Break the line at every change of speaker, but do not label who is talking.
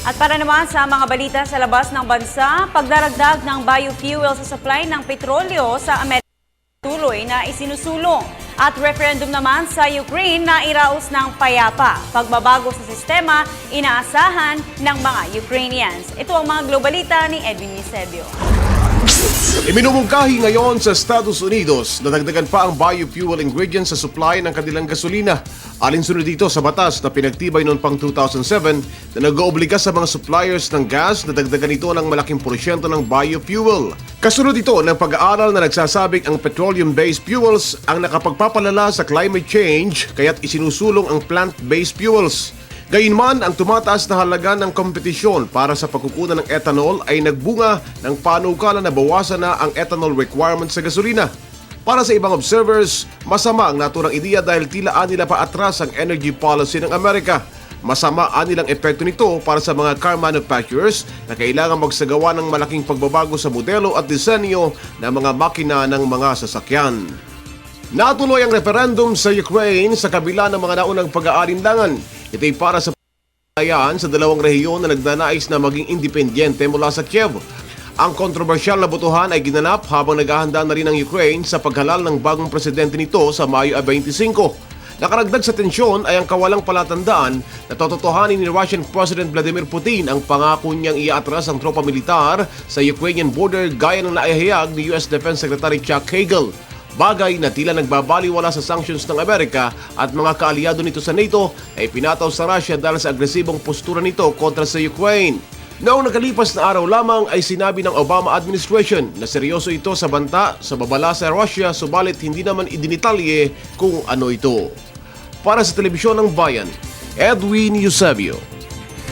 At para naman sa mga balita sa labas ng bansa, pagdaragdag ng biofuel sa supply ng petrolyo sa Amerika tuloy na isinusulong. At referendum naman sa Ukraine na iraos ng payapa. Pagbabago sa sistema, inaasahan ng mga Ukrainians. Ito ang mga globalita ni Edwin Eusebio.
Iminumungkahi ngayon sa Estados Unidos na dagdagan pa ang biofuel ingredients sa supply ng kanilang gasolina. Alinsunod dito sa batas na pinagtibay noon pang 2007 na nag-oobliga sa mga suppliers ng gas na dagdagan ito ng malaking porsyento ng biofuel. Kasunod ito ng pag-aaral na nagsasabing ang petroleum-based fuels ang nakapagpapalala sa climate change kaya't isinusulong ang plant-based fuels. Gayunman, ang tumataas na halaga ng kompetisyon para sa pagkukunan ng ethanol ay nagbunga ng panukala na bawasan na ang ethanol requirements sa gasolina. Para sa ibang observers, masama ang naturang ideya dahil tila nila pa atras ang energy policy ng Amerika. Masama nilang epekto nito para sa mga car manufacturers na kailangan magsagawa ng malaking pagbabago sa modelo at disenyo ng mga makina ng mga sasakyan. Natuloy ang referendum sa Ukraine sa kabila ng mga naunang pag-aalinlangan. Ito'y para sa pagkakayan sa dalawang rehiyon na nagnanais na maging independyente mula sa Kiev. Ang kontrobersyal na botohan ay ginanap habang naghahanda na rin ang Ukraine sa paghalal ng bagong presidente nito sa Mayo 25. Nakaragdag sa tensyon ay ang kawalang palatandaan na tototohanin ni Russian President Vladimir Putin ang pangako niyang iaatras ang tropa militar sa Ukrainian border gaya ng naihayag ni US Defense Secretary Chuck Hagel. Bagay na tila nagbabaliwala sa sanctions ng Amerika at mga kaalyado nito sa NATO ay pinataw sa Russia dahil sa agresibong postura nito kontra sa Ukraine. Noong nakalipas na araw lamang ay sinabi ng Obama administration na seryoso ito sa banta sa babala sa Russia subalit hindi naman idinitalye kung ano ito. Para sa Telebisyon ng Bayan, Edwin Eusebio.